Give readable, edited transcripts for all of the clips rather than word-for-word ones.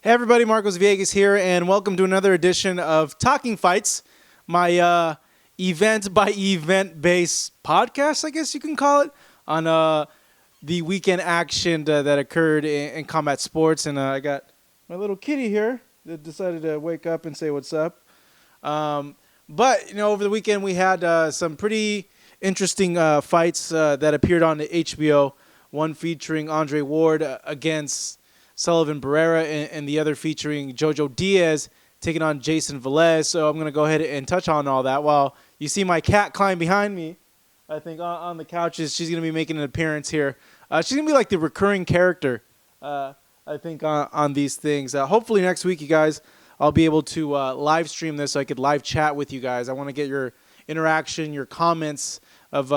Hey everybody, Marcos Villegas here, and welcome to another edition of Talking Fights, my event-by-event based podcast, I guess you can call it, on the weekend action that occurred in combat sports. And I got my little kitty here that decided to wake up and say what's up. But over the weekend we had some pretty interesting fights that appeared on the HBO. One featuring Andre Ward against Sullivan Barrera, and the other featuring Diaz taking on Jayson Velez. So I'm going to go ahead and touch on all that while you see my cat climb behind me, I think, on the couches. She's going to be making an appearance here. She's going to be like the recurring character, I think, on these things. Hopefully next week, you guys, I'll be able to live stream this so I could live chat with you guys. I want to get your interaction, your comments of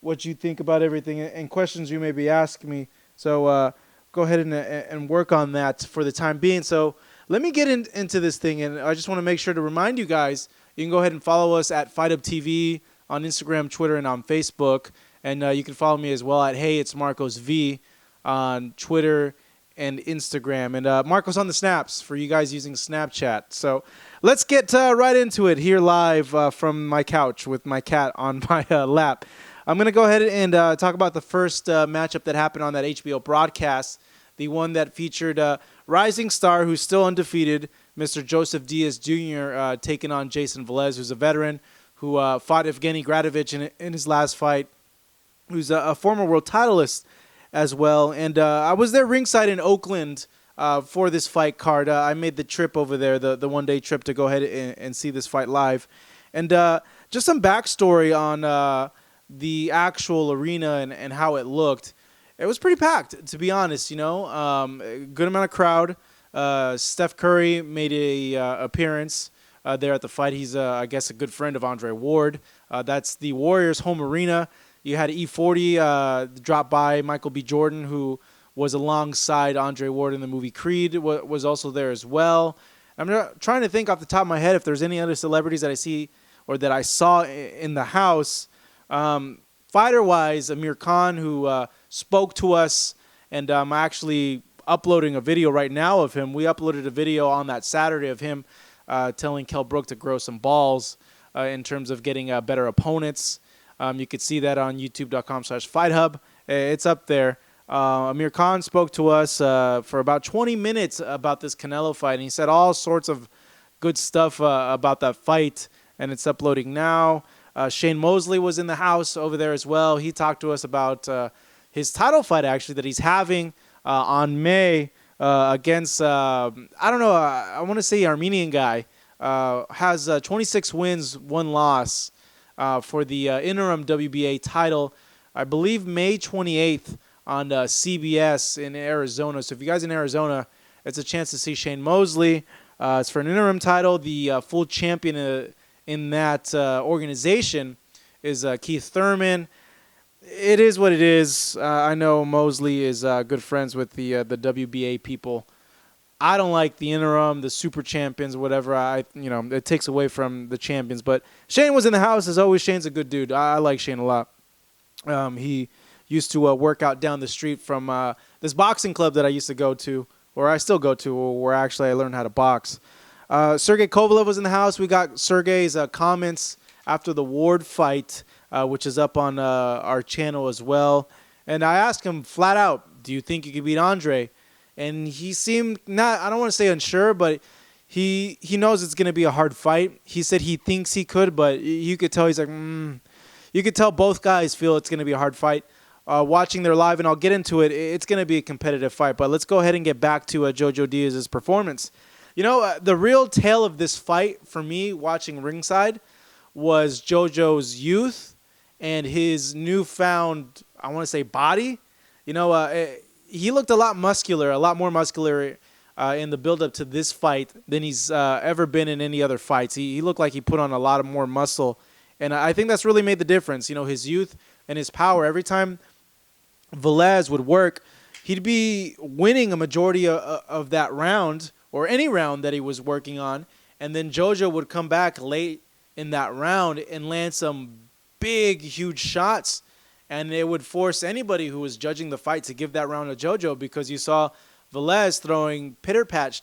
what you think about everything and questions you may be asking me. So go ahead and work on that for the time being. So let me get into this thing, and I just want to make sure to remind you guys, you can go ahead and follow us at Fight Up TV on Instagram, Twitter, and on Facebook. And you can follow me as well at Hey It's Marcos V on Twitter and Instagram. And Marcos on the snaps for you guys using Snapchat. So let's get right into it here live from my couch with my cat on my lap. I'm going to go ahead and talk about the first matchup that happened on that HBO broadcast, the one that featured rising star who's still undefeated, Mr. Joseph Diaz Jr., taking on Jayson Velez, who's a veteran who fought Evgeny Gradovich in his last fight, who's a former world titleist as well. And I was there ringside in Oakland for this fight card. I made the trip over there, the one-day trip, to go ahead and see this fight live. And just some backstory on the actual arena and how it looked. It was pretty packed, to be honest. A good amount of crowd. Steph Curry made a appearance there at the fight. He's I guess a good friend of Andre Ward. That's the Warriors' home arena. You had E40 drop by. Michael B. Jordan, who was alongside Andre Ward in the movie Creed, was also there as well. I'm trying to think off the top of my head if there's any other celebrities that I see or that I saw in the house. Fighter-wise, Amir Khan, who spoke to us, and I'm actually uploading a video right now of him. We uploaded a video on that Saturday of him telling Kell Brook to grow some balls in terms of getting better opponents. You could see that on youtube.com/FightHub. It's up there. Amir Khan spoke to us for about 20 minutes about this Canelo fight, and he said all sorts of good stuff about that fight, and it's uploading now. Shane Mosley was in the house over there as well. He talked to us about his title fight, actually, that he's having on May against, I don't know, I want to say Armenian guy. Has 26 wins, 1 loss for the interim WBA title, I believe May 28th on CBS in Arizona. So if you guys in Arizona, it's a chance to see Shane Mosley. It's for an interim title. The full champion in that organization is Keith Thurman. It is what it is. I know Mosley is good friends with the WBA people. I don't like the interim, the super champions, whatever. It takes away from the champions. But Shane was in the house as always. Shane's a good dude. I like Shane a lot. He used to work out down the street from this boxing club that I used to go to, or I still go to, where actually I learned how to box. Sergey Kovalev was in the house. We got Sergey's comments after the Ward fight, which is up on our channel as well. And I asked him flat out, do you think you could beat Andre? And he seemed not, I don't want to say unsure, but he knows it's going to be a hard fight. He said he thinks he could, but you could tell he's like, You could tell both guys feel it's going to be a hard fight. Watching their live, and I'll get into it, it's going to be a competitive fight. But let's go ahead and get back to Jojo Diaz's performance. The real tale of this fight for me watching ringside was Jojo's youth and his newfound, I want to say, body. He looked a lot more muscular in the build-up to this fight than he's ever been in any other fights. He looked like he put on a lot more muscle, and I think that's really made the difference. His youth and his power. Every time Velez would work, he'd be winning a majority of that round, or any round that he was working on, and then Jojo would come back late in that round and land some big, huge shots, and it would force anybody who was judging the fight to give that round to Jojo, because you saw Velez throwing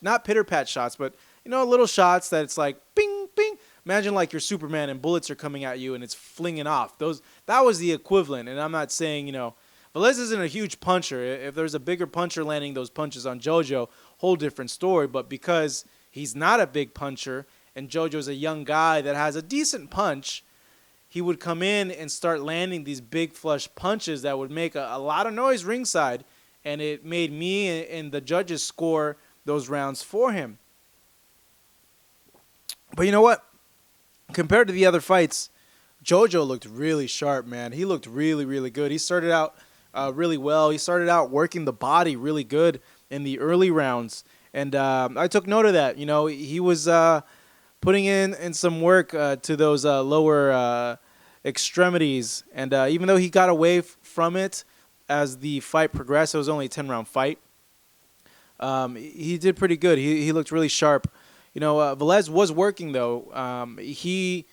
not pitter-pat shots, but, little shots that it's like, bing, bing. Imagine like you're Superman and bullets are coming at you and it's flinging off. That was the equivalent, and I'm not saying, Velez isn't a huge puncher. If there's a bigger puncher landing those punches on JoJo, whole different story. But because he's not a big puncher and JoJo's a young guy that has a decent punch, he would come in and start landing these big flush punches that would make a lot of noise ringside, and it made me and the judges score those rounds for him. But you know what? Compared to the other fights, JoJo looked really sharp, man. He looked really, really good. He started out really well. He started out working the body really good in the early rounds, and I took note of that. He was putting in some work to those lower extremities. And even though he got away from it as the fight progressed, it was only a 10-round fight, he did pretty good. He looked really sharp. Velez was working, though. He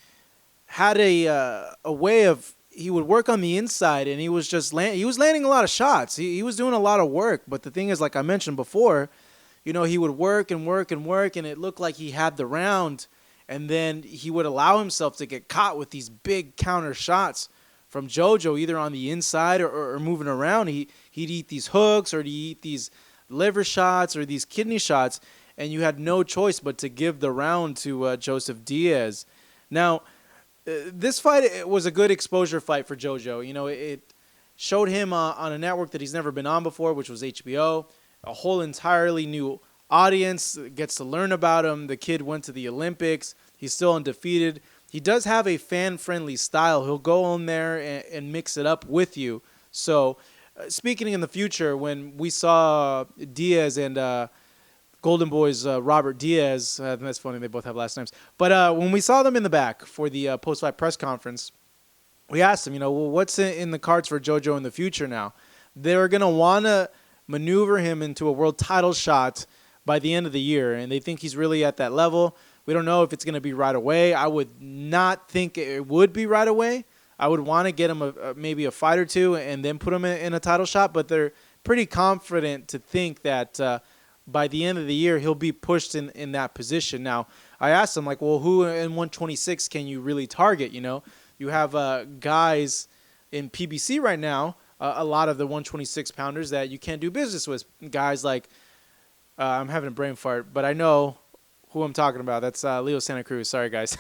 had a way of, he would work on the inside, and he was just he was landing a lot of shots. He was doing a lot of work. But the thing is, like I mentioned before, he would work and work and work, and it looked like he had the round. And then he would allow himself to get caught with these big counter shots from JoJo, either on the inside or moving around. He'd eat these hooks, or he'd eat these liver shots or these kidney shots, and you had no choice but to give the round to Joseph Diaz. Now, this fight was a good exposure fight for JoJo. It showed him on a network that he's never been on before, which was HBO, a whole entirely new audience gets to learn about him. The kid went to the Olympics. He's still undefeated. He does have a fan-friendly style. He'll go in there and mix it up with you. So, speaking in the future, when we saw Diaz and Golden Boy's Robert Diaz, that's funny, they both have last names. But when we saw them in the back for the post-fight press conference, we asked him, what's in the cards for JoJo in the future now? They're going to want to maneuver him into a world title shot by the end of the year, and they think he's really at that level. We don't know if it's going to be right away. I would not think it would be right away. I would want to get him maybe a fight or two and then put him in a title shot, but they're pretty confident to think that by the end of the year he'll be pushed in that position. Now, I asked him, well, who in 126 can you really target? You have guys in PBC right now, a lot of the 126 pounders that you can't do business with. Guys like, I'm having a brain fart, but I know who I'm talking about. That's Leo Santa Cruz. Sorry, guys.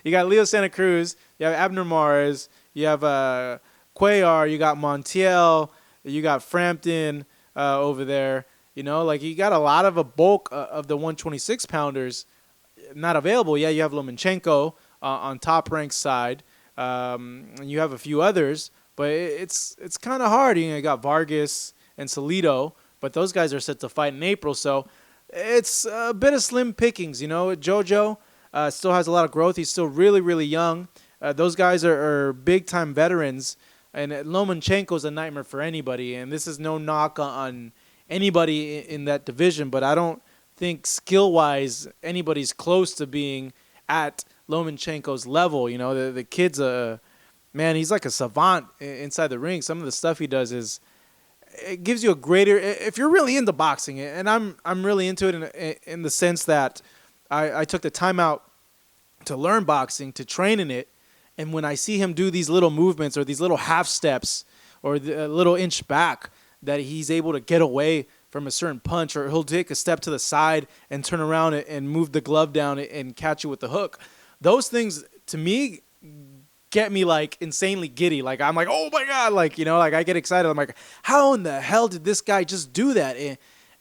You got Leo Santa Cruz. You have Abner Mares. You have Cuellar. You got Montiel. You got Frampton over there. You got a lot of a bulk of the 126 pounders not available. Yeah, you have Lomachenko on top ranked side. And you have a few others, but it's kind of hard. You got Vargas and Salido. But those guys are set to fight in April, so it's a bit of slim pickings. JoJo still has a lot of growth. He's still really, really young. Those guys are big-time veterans, and Lomachenko's a nightmare for anybody. And this is no knock on anybody in that division, but I don't think skill-wise anybody's close to being at Lomachenko's level. The kid's man, he's like a savant inside the ring. Some of the stuff he does it gives you a greater, if you're really into boxing, and I'm really into it in the sense that I took the time out to learn boxing, to train in it, and when I see him do these little movements or these little half steps or a little inch back, that he's able to get away from a certain punch, or he'll take a step to the side and turn around and move the glove down and catch you with the hook. Those things, to me, get me insanely giddy. I'm like, oh my God, I get excited. I'm like, how in the hell did this guy just do that?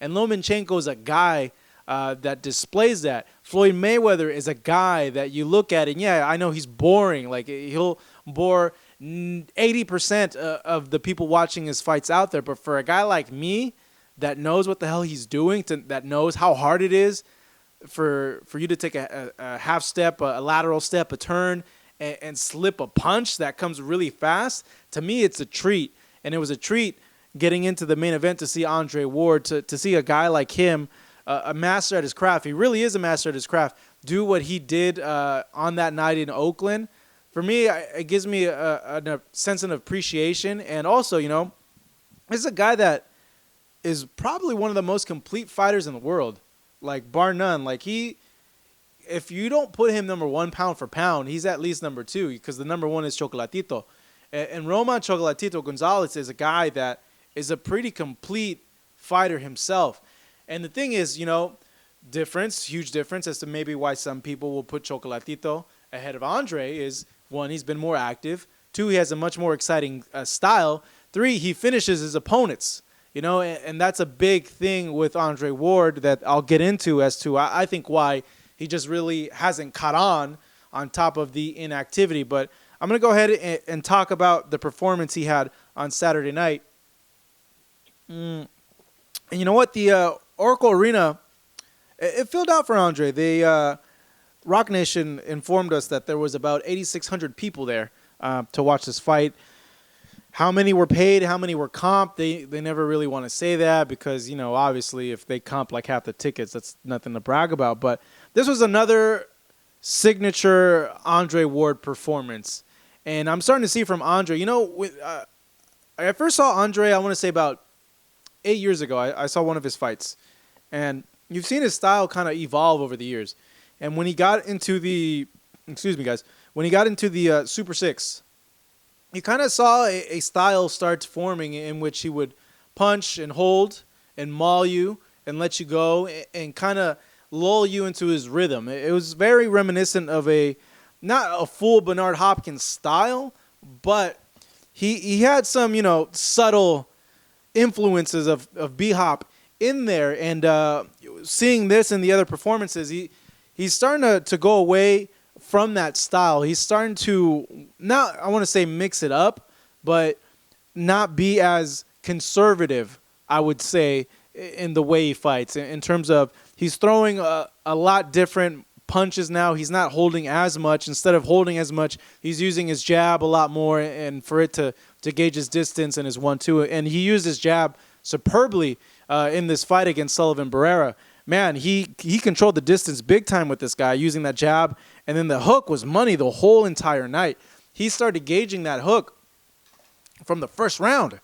And Lomachenko is a guy that displays that. Floyd Mayweather is a guy that you look at and I know he's boring. He'll bore 80% of the people watching his fights out there. But for a guy like me that knows what the hell he's doing, that knows how hard it is for you to take a half step, a lateral step, a turn, and slip a punch that comes really fast, to me it's a treat. And it was a treat getting into the main event to see Andre Ward, to see a guy like him, a master at his craft. He really is a master at his craft. Do what he did on that night in Oakland. For me, it gives me a sense of appreciation. And also, this is a guy that is probably one of the most complete fighters in the world, like bar none. Like if you don't put him number one pound for pound, he's at least number two because the number one is Chocolatito. And Roman Chocolatito Gonzalez is a guy that is a pretty complete fighter himself. And the thing is, huge difference as to maybe why some people will put Chocolatito ahead of Andre is, one, he's been more active. Two, he has a much more exciting style. Three, he finishes his opponents. And that's a big thing with Andre Ward that I'll get into as to, I think, why he just really hasn't caught on top of the inactivity. But I'm going to go ahead and talk about the performance he had on Saturday night. And you know what? The Oracle Arena, it filled out for Andre. The Rock Nation informed us that there was about 8,600 people there to watch this fight. How many were paid? How many were comped? They never really want to say that because, obviously if they comp like half the tickets, that's nothing to brag about. But this was another signature Andre Ward performance. And I'm starting to see from Andre, I first saw Andre, I want to say about 8 years ago. I saw one of his fights. And you've seen his style kind of evolve over the years. And when he got into the, Super 6, you kind of saw a style start forming in which he would punch and hold and maul you and let you go and kind of lull you into his rhythm. It was very reminiscent of not a full Bernard Hopkins style, but he had some, subtle influences of B-Hop in there. And seeing this in the other performances, he's starting to go away from that style. He's starting to, not, I want to say mix it up, but not be as conservative, I would say, in the way he fights. In terms of, he's throwing a lot different punches now. He's not holding as much. Instead of holding as much, he's using his jab a lot more, and for it to gauge his distance and his 1-2. And he used his jab superbly in this fight against Sullivan Barrera. Man, he controlled the distance big time with this guy using that jab. And then the hook was money the whole entire night. He started gauging that hook from the first round,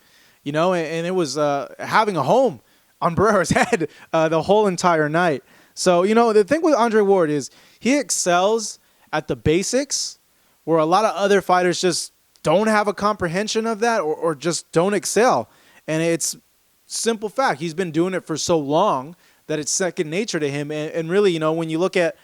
and it was having a home on Barrera's head the whole entire night. So, the thing with Andre Ward is he excels at the basics where a lot of other fighters just don't have a comprehension of that or just don't excel. And it's simple fact. He's been doing it for so long that it's second nature to him. And really, when you look at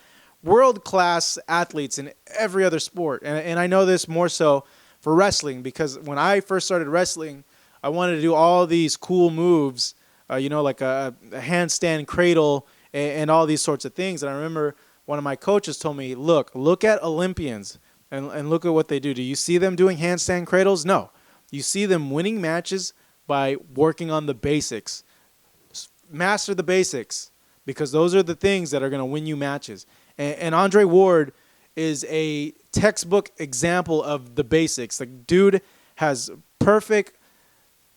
world-class athletes in every other sport, and I know this more so for wrestling because when I first started wrestling, I wanted to do all these cool moves, like a handstand cradle and all these sorts of things. And I remember one of my coaches told me, look at Olympians and look at what they do. Do you see them doing handstand cradles? No. You see them winning matches by working on the basics. Master the basics because those are the things that are going to win you matches. And Andre Ward is a textbook example of the basics. The dude has perfect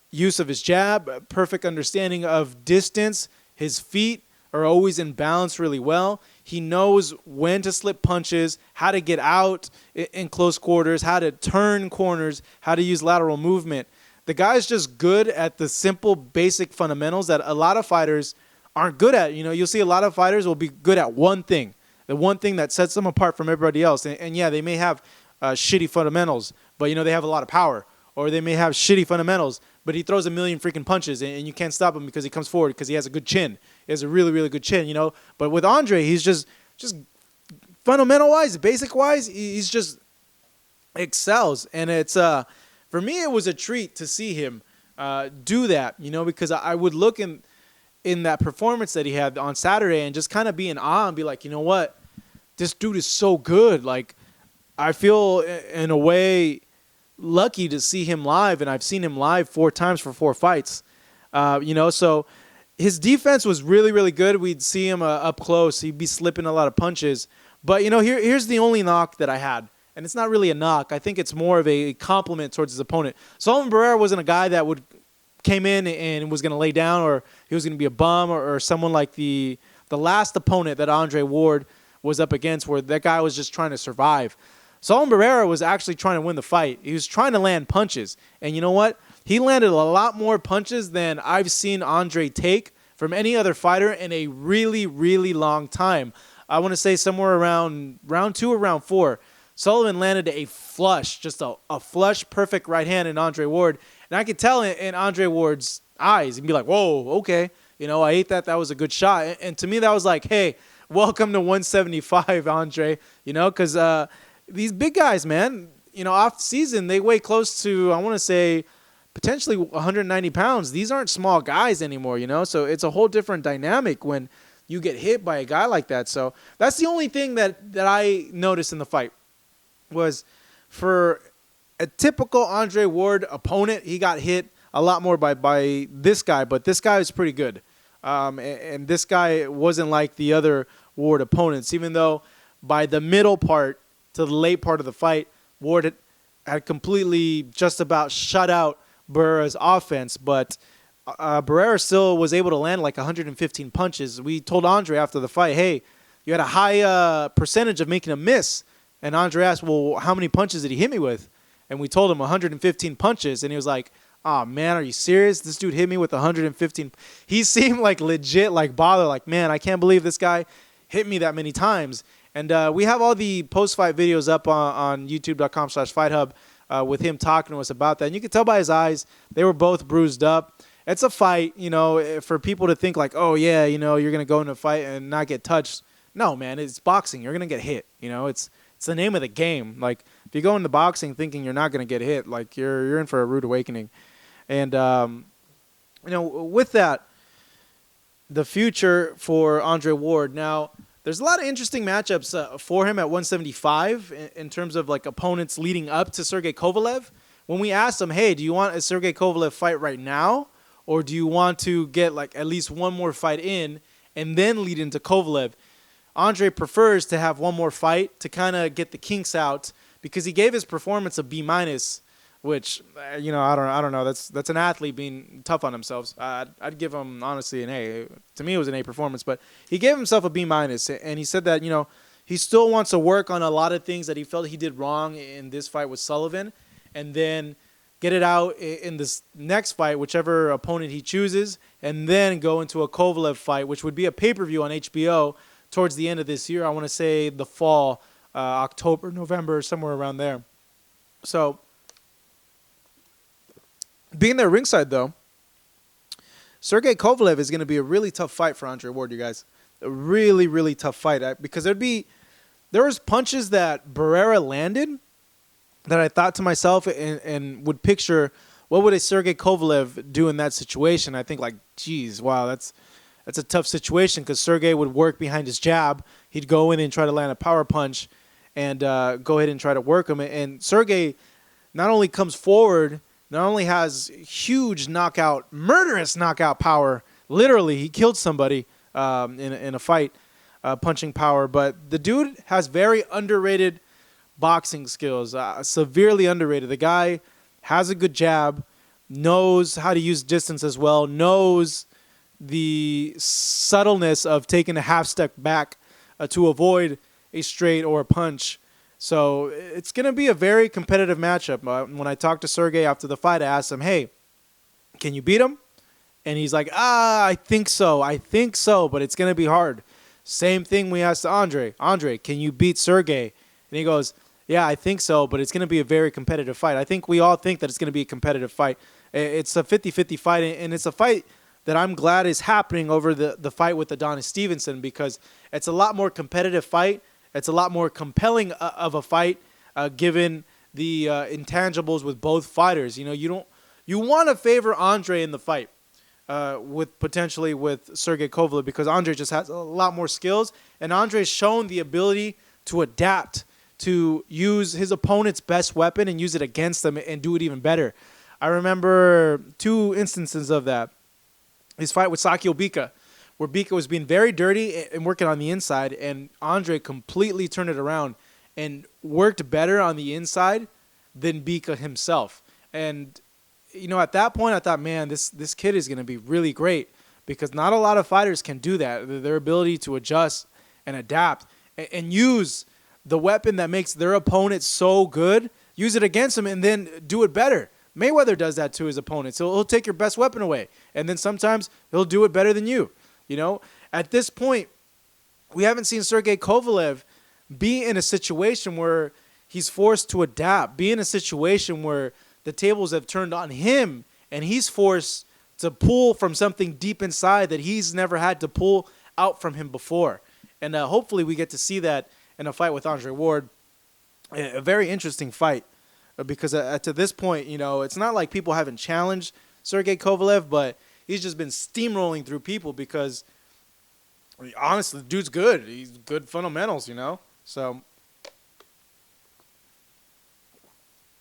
use of his jab, perfect understanding of distance. His feet are always in balance really well. He knows when to slip punches, how to get out in close quarters, how to turn corners, how to use lateral movement. The guy's just good at the simple, basic fundamentals that a lot of fighters aren't good at. You'll see a lot of fighters will be good at one thing, the one thing that sets them apart from everybody else. And yeah, they may have shitty fundamentals, but, they have a lot of power. Or they may have shitty fundamentals, but he throws a million freaking punches, and you can't stop him because he comes forward because he has a good chin. He has a really, really good chin, But with Andre, he's just fundamental-wise, basic-wise, he's just excels. And it's for me, it was a treat to see him do that, because I would look in that performance that he had on Saturday and just kind of be in awe and be like, you know what? This dude is so good. Like, I feel in a way lucky to see him live, and I've seen him live 4 times for 4 fights. So his defense was really, really good. We'd see him up close. He'd be slipping a lot of punches. But, here's the only knock that I had. And it's not really a knock. I think it's more of a compliment towards his opponent. Sullivan Barrera wasn't a guy that came in and was going to lay down, or he was going to be a bum, or someone like the last opponent that Andre Ward was up against, where that guy was just trying to survive. Sullivan Barrera was actually trying to win the fight. He was trying to land punches. And you know what? He landed a lot more punches than I've seen Andre take from any other fighter in a really, really long time. I want to say somewhere around round 2 or round 4, Sullivan landed a flush, just a flush, perfect right hand in Andre Ward. And I could tell in Andre Ward's eyes, he'd be like, whoa, okay. I ate that. That was a good shot. And to me, that was like, hey, welcome to 175, Andre. Because these big guys, man, off season, they weigh close to, I want to say, potentially 190 pounds. These aren't small guys anymore, So it's a whole different dynamic when you get hit by a guy like that. So that's the only thing that I noticed in the fight was for a typical Andre Ward opponent, he got hit a lot more by this guy, but this guy was pretty good. And this guy wasn't like the other Ward opponents, even though by the middle part to the late part of the fight, Ward had completely just about shut out Barrera's offense, but Barrera still was able to land like 115 punches. We told Andre after the fight, hey, you had a high percentage of making a miss. And Andre asked, well, how many punches did he hit me with? And we told him 115 punches. And he was like, oh, man, are you serious? This dude hit me with 115. He seemed like legit, like bothered, like, man, I can't believe this guy hit me that many times. And we have all the post-fight videos up on youtube.com/FightHub with him talking to us about that. And you can tell by his eyes, they were both bruised up. It's a fight, for people to think like, oh, yeah, you're going to go in a fight and not get touched. No, man, it's boxing. You're going to get hit. It's the name of the game. Like, if you go into boxing thinking you're not going to get hit, like, you're in for a rude awakening. And, with that, the future for Andre Ward. Now, there's a lot of interesting matchups for him at 175 in terms of, like, opponents leading up to Sergey Kovalev. When we asked him, hey, do you want a Sergey Kovalev fight right now? Or do you want to get, like, at least one more fight in and then lead into Kovalev? Andre prefers to have one more fight to kind of get the kinks out because he gave his performance a B-, which, I don't know. That's an athlete being tough on himself. I'd give him, honestly, an A. To me, it was an A performance. But he gave himself a B-, and he said that, he still wants to work on a lot of things that he felt he did wrong in this fight with Sullivan and then get it out in this next fight, whichever opponent he chooses, and then go into a Kovalev fight, which would be a pay-per-view on HBO towards the end of this year. I want to say the fall, October, November, somewhere around there. So, being there ringside, though, Sergey Kovalev is going to be a really tough fight for Andre Ward, you guys. A really, really tough fight. Because there was punches that Barrera landed that I thought to myself and would picture, what would a Sergey Kovalev do in that situation? I think, like, geez, wow, that's a tough situation because Sergey would work behind his jab. He'd go in and try to land a power punch and go ahead and try to work him. And Sergey not only comes forward, not only has huge knockout, murderous knockout power, literally he killed somebody in a fight, punching power, but the dude has very underrated boxing skills, severely underrated. The guy has a good jab, knows how to use distance as well, knows the subtleness of taking a half step back to avoid a straight or a punch. So it's going to be a very competitive matchup. When I talked to Sergey after the fight, I asked him, hey, can you beat him? And he's like, I think so, but it's going to be hard. Same thing we asked Andre. Andre, can you beat Sergey? And he goes, yeah, I think so, but it's going to be a very competitive fight. I think we all think that it's going to be a competitive fight. It's a 50-50 fight, and it's a fight that I'm glad is happening over the fight with Adonis Stevenson because it's a lot more competitive fight. It's a lot more compelling of a fight given the intangibles with both fighters. You want to favor Andre in the fight with potentially with Sergey Kovalev because Andre just has a lot more skills, and Andre's shown the ability to adapt, to use his opponent's best weapon and use it against them and do it even better. I remember 2 instances of that. His fight with Sakio Bika, where Bika was being very dirty and working on the inside, and Andre completely turned it around and worked better on the inside than Bika himself. And, at that point, I thought, man, this kid is going to be really great because not a lot of fighters can do that. Their ability to adjust and adapt and use the weapon that makes their opponent so good, use it against them, and then do it better. Mayweather does that to his opponents. He'll take your best weapon away, and then sometimes he'll do it better than you. At this point, we haven't seen Sergey Kovalev be in a situation where he's forced to adapt, be in a situation where the tables have turned on him, and he's forced to pull from something deep inside that he's never had to pull out from him before. And hopefully we get to see that in a fight with Andre Ward. A very interesting fight because to this point, it's not like people haven't challenged Sergey Kovalev, but he's just been steamrolling through people because, honestly, the dude's good. He's good fundamentals, So,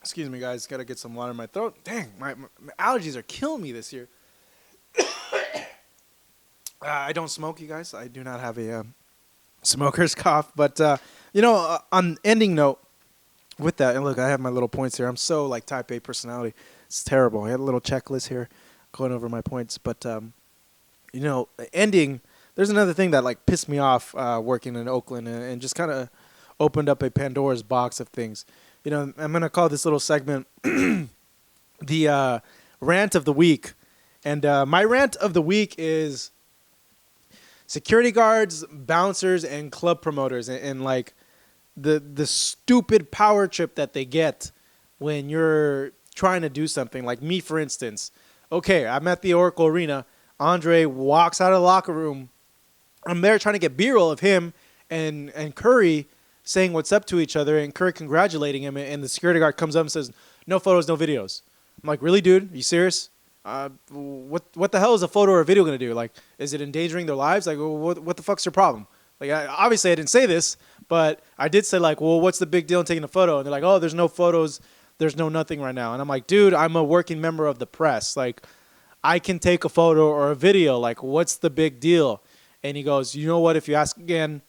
excuse me, guys. Got to get some water in my throat. Dang, my allergies are killing me this year. I don't smoke, you guys. I do not have a smoker's cough. But, on ending note with that, and look, I have my little points here. I'm so, type A personality. It's terrible. I had a little checklist here going over my points. But, ending, there's another thing that, pissed me off working in Oakland and just kind of opened up a Pandora's box of things. I'm going to call this little segment the rant of the week. And my rant of the week is security guards, bouncers, and club promoters, and the stupid power trip that they get when you're trying to do something. Like me, for instance. Okay, I'm at the Oracle Arena. Andre walks out of the locker room. I'm there trying to get B-roll of him and Curry saying what's up to each other, and Curry congratulating him, and the security guard comes up and says, "No photos, no videos." I'm like, really, dude? Are you serious? What the hell is a photo or a video going to do? Is it endangering their lives? What the fuck's your problem? Obviously I didn't say this, but I did say, well, what's the big deal in taking a photo? And they're like, oh, there's no photos. There's no nothing right now. And I'm like, dude, I'm a working member of the press. I can take a photo or a video. What's the big deal? And he goes, you know what? If you ask again,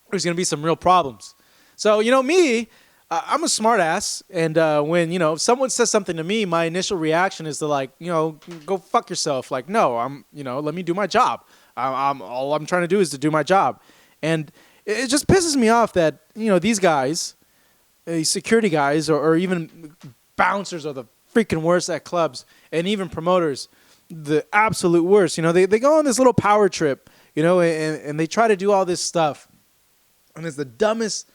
there's going to be some real problems. So, me, I'm a smart ass, and when, if someone says something to me, my initial reaction is to go fuck yourself. No, let me do my job. All I'm trying to do is to do my job. And it just pisses me off that, these guys, security guys, or even bouncers are the freaking worst at clubs, and even promoters, the absolute worst. They go on this little power trip, and they try to do all this stuff. And it's the dumbest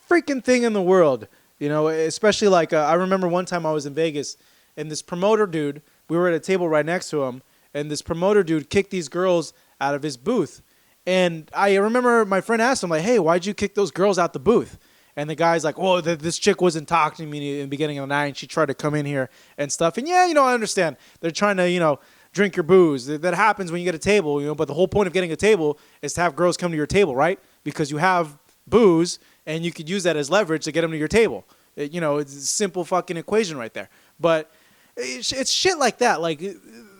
freaking thing in the world, especially I remember one time I was in Vegas, and this promoter dude, we were at a table right next to him, and this promoter dude kicked these girls out of his booth. And I remember my friend asked him, hey, why'd you kick those girls out the booth? And the guy's like, oh, this chick wasn't talking to me in the beginning of the night, and she tried to come in here and stuff. And yeah, I understand. They're trying to, drink your booze. That happens when you get a table, but the whole point of getting a table is to have girls come to your table, right? Because you have booze, and you could use that as leverage to get them to your table. It's a simple fucking equation right there. But it's shit like that.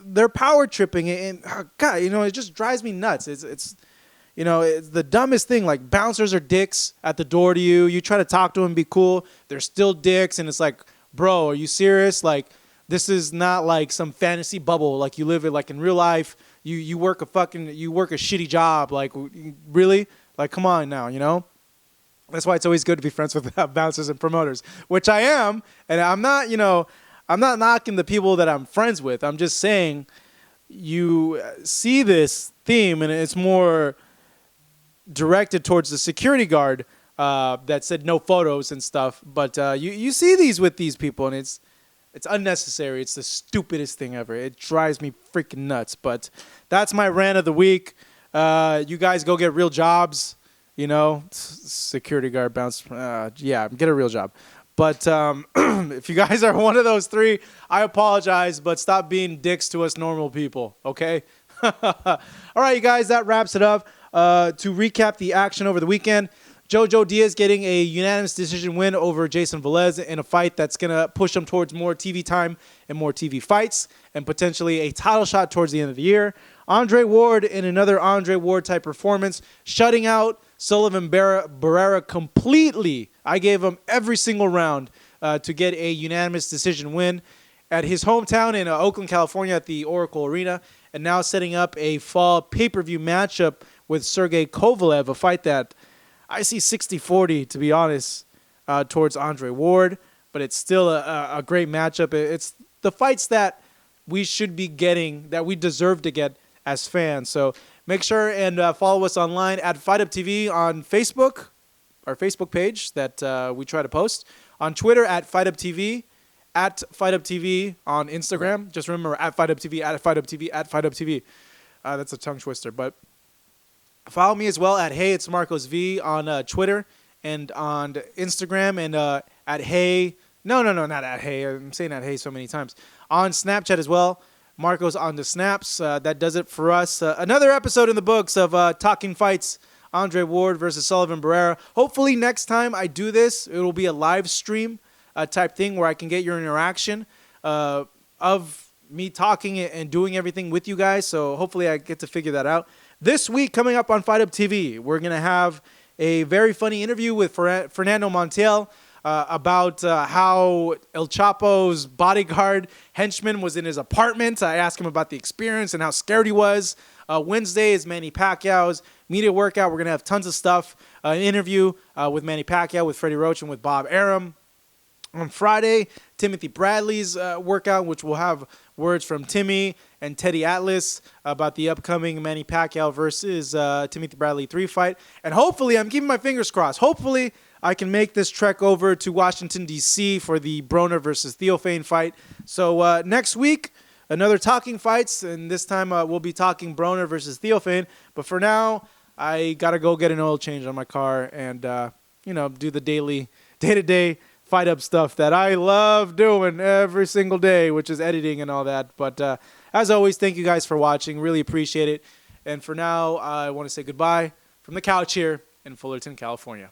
They're power tripping, and God, it just drives me nuts. It's the dumbest thing. Bouncers are dicks at the door to you. You try to talk to them, be cool. They're still dicks, and it's bro, are you serious? This is not some fantasy bubble. You live it in real life. You work a shitty job. Really? Come on now, That's why it's always good to be friends with bouncers and promoters, which I am. And I'm not, I'm not knocking the people that I'm friends with. I'm just saying you see this theme, and it's more directed towards the security guard that said no photos and stuff. But you see these with these people, and it's unnecessary. It's the stupidest thing ever. It drives me freaking nuts. But that's my rant of the week. You guys go get real jobs, security guard, bounce. Get a real job. But if you guys are one of those three, I apologize, but stop being dicks to us normal people, okay? All right, you guys, that wraps it up. To recap the action over the weekend, Jojo Diaz getting a unanimous decision win over Jayson Velez in a fight that's going to push him towards more TV time and more TV fights and potentially a title shot towards the end of the year. Andre Ward in another Andre Ward type performance, shutting out Sullivan Barrera completely. I gave him every single round to get a unanimous decision win at his hometown in Oakland, California at the Oracle Arena, and now setting up a fall pay-per-view matchup with Sergey Kovalev, a fight that I see 60-40, to be honest, towards Andre Ward. but it's still a great matchup. It's the fights that we should be getting, that we deserve to get as fans. So make sure and follow us online at Fight Up TV on Facebook, our Facebook page that we try to post. On Twitter at Fight Up TV, at Fight Up TV on Instagram. Just remember at Fight Up TV, at Fight Up TV, at Fight Up TV. That's a tongue twister. But follow me as well at Hey It's Marcos V on Twitter and on Instagram, and at Hey. No, not at Hey. I'm saying at Hey so many times. On Snapchat as well. Marcos on the snaps. That does it for us. Another episode in the books of Talking Fights. Andre Ward versus Sullivan Barrera. Hopefully next time I do this, it will be a live stream type thing where I can get your interaction of me talking and doing everything with you guys. So hopefully I get to figure that out. This week, coming up on Fight Up TV, we're going to have a very funny interview with Fernando Montiel about how El Chapo's bodyguard henchman was in his apartment. I asked him about the experience and how scared he was. Wednesday is Manny Pacquiao's media workout. We're going to have tons of stuff. An interview with Manny Pacquiao, with Freddie Roach, and with Bob Arum. On Friday, Timothy Bradley's workout, which will have words from Timmy and Teddy Atlas about the upcoming Manny Pacquiao versus Timothy Bradley 3 fight. And hopefully, I'm keeping my fingers crossed, hopefully I can make this trek over to Washington, D.C. for the Broner versus Theophane fight. So next week, another Talking Fights, and this time we'll be talking Broner versus Theophane. But for now, I got to go get an oil change on my car and, do the day-to-day Fight Up stuff that I love doing every single day, which is editing and all that. But as always, thank you guys for watching. Really appreciate it. And for now, I want to say goodbye from the couch here in Fullerton, California.